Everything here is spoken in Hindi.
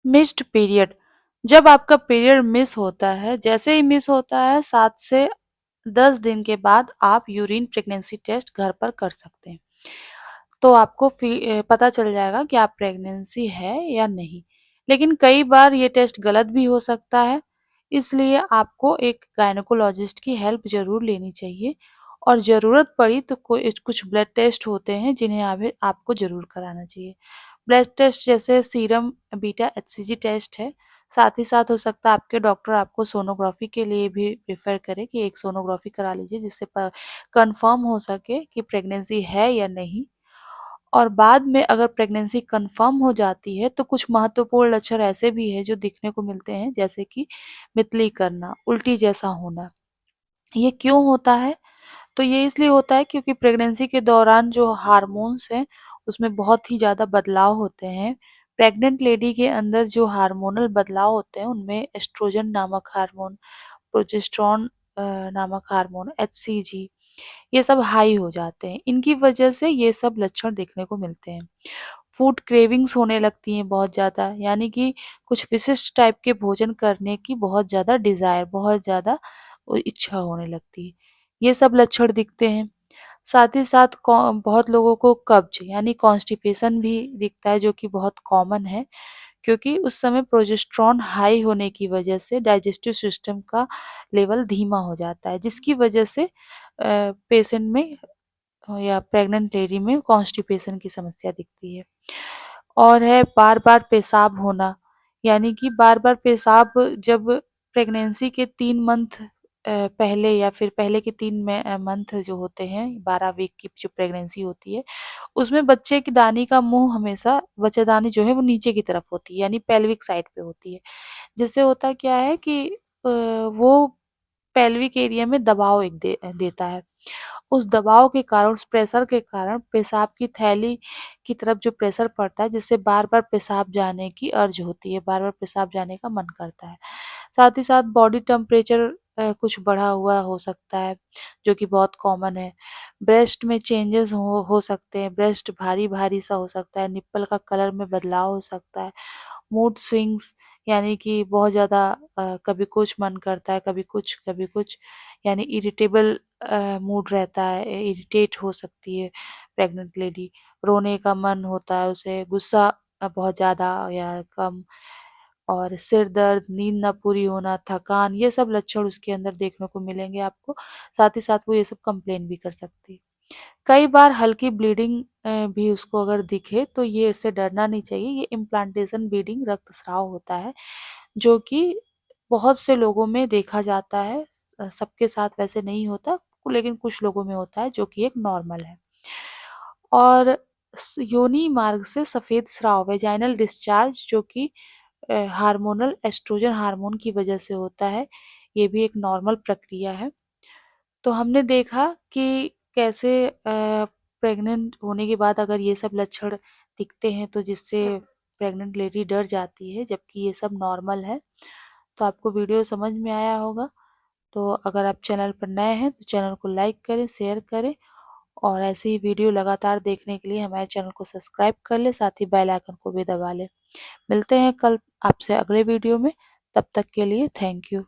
मिस्ड पीरियड, जब आपका पीरियड मिस होता है, जैसे ही मिस होता है 7 से 10 दिन के बाद आप यूरिन प्रेगनेंसी टेस्ट घर पर कर सकते हैं। तो आपको पता चल जाएगा कि आप प्रेगनेंसी है या नहीं। लेकिन कई बार ये टेस्ट गलत भी हो सकता है, इसलिए आपको एक गायनेकोलॉजिस्ट की हेल्प ज़रूर लेनी चाहिए और ज़रूरत पड़ी तो कोई कुछ ब्लड टेस्ट होते हैं जिन्हें आपको ज़रूर कराना चाहिए। ब्लड टेस्ट जैसे सीरम बीटा एचसीजी टेस्ट है, साथ ही साथ हो सकता है आपके डॉक्टर आपको सोनोग्राफी के लिए भी प्रेफ़र करें कि एक सोनोग्राफी करा लीजिए जिससे कन्फर्म हो सके कि प्रेगनेंसी है या नहीं। और बाद में अगर प्रेगनेंसी कन्फर्म हो जाती है तो कुछ महत्वपूर्ण लक्षण ऐसे भी हैं जो दिखने को मिलते हैं, जैसे कि मितली करना, उल्टी जैसा होना। ये क्यों होता है? तो ये इसलिए होता है क्योंकि प्रेगनेंसी के दौरान जो हार्मोन्स हैं उसमें बहुत ही ज़्यादा बदलाव होते हैं। प्रेग्नेंट लेडी के अंदर जो हार्मोनल बदलाव होते हैं उनमें एस्ट्रोजन नामक हार्मोन, प्रोजेस्टेरोन नामक हार्मोन, एचसीजी, ये सब हाई हो जाते हैं। इनकी वजह से ये सब लक्षण देखने को मिलते हैं। फूड क्रेविंग्स होने लगती हैं बहुत ज़्यादा, यानी कि कुछ विशिष्ट टाइप के भोजन करने की बहुत ज़्यादा डिज़ायर, बहुत ज़्यादा इच्छा होने लगती है। ये सब लक्षण दिखते हैं। साथ ही साथ बहुत लोगों को कब्ज़ यानी कॉन्स्टिपेशन भी दिखता है, जो कि बहुत कॉमन है, क्योंकि उस समय प्रोजेस्टेरॉन हाई होने की वजह से डाइजेस्टिव सिस्टम का लेवल धीमा हो जाता है, जिसकी वजह से पेशेंट में या प्रेग्नेंट लेडी में कॉन्स्टिपेशन की समस्या दिखती है। और है बार-बार पेशाब होना, यानी कि बार-बार पेशाब जब प्रेगनेंसी के 3 मंथ पहले या फिर पहले के 3 मंथ जो होते हैं, 12 वीक की जो प्रेगनेंसी होती है, उसमें बच्चे की दानी का मुँह हमेशा बच्चेदानी जो है वो नीचे की तरफ होती है, यानी पेल्विक साइड पे होती है। जिससे होता क्या है कि वो पेल्विक एरिया में दबाव देता है। उस दबाव के कारण, उस प्रेशर के कारण पेशाब की थैली की तरफ जो प्रेशर पड़ता है, जिससे बार-बार पेशाब जाने की अर्ज होती है, बार-बार पेशाब जाने का मन करता है। साथ ही साथ बॉडी टेम्परेचर कुछ बढ़ा हुआ हो सकता है, जो कि बहुत कॉमन है। ब्रेस्ट में चेंजेज़ हो सकते हैं, ब्रेस्ट भारी-भारी सा हो सकता है, निप्पल का कलर में बदलाव हो सकता है। मूड स्विंग्स, यानी कि बहुत ज़्यादा कभी कुछ मन करता है, कभी कुछ, यानी इरिटेबल मूड रहता है, इरिटेट हो सकती है प्रेग्नेंट लेडी। रोने का मन होता है उसे, गुस्सा बहुत ज़्यादा या कम, और सिर दर्द, नींद ना पूरी होना, थकान, ये सब लक्षण उसके अंदर देखने को मिलेंगे आपको। साथ ही साथ वो ये सब कंप्लेन भी कर सकती है। कई बार हल्की ब्लीडिंग भी उसको अगर दिखे तो ये इससे डरना नहीं चाहिए। ये इम्प्लांटेशन ब्लीडिंग रक्तस्राव होता है, जो कि बहुत से लोगों में देखा जाता है। सबके साथ वैसे नहीं होता, लेकिन कुछ लोगों में होता है, जो कि एक नॉर्मल है। और योनि मार्ग से सफ़ेद स्राव, वेजाइनल डिस्चार्ज, जो कि हार्मोनल एस्ट्रोजन हार्मोन की वजह से होता है। ये भी एक नॉर्मल प्रक्रिया है। तो हमने देखा कि कैसे प्रेग्नेंट होने के बाद अगर ये सब लक्षण दिखते हैं तो जिससे प्रेग्नेंट लेडी डर जाती है, जबकि ये सब नॉर्मल है। तो आपको वीडियो समझ में आया होगा। तो अगर आप चैनल पर नए हैं तो चैनल को लाइक करें, शेयर करें, और ऐसे ही वीडियो लगातार देखने के लिए हमारे चैनल को सब्सक्राइब कर लें, साथ ही बेल आइकन को भी दबा लें। मिलते हैं कल आपसे अगले वीडियो में, तब तक के लिए थैंक यू।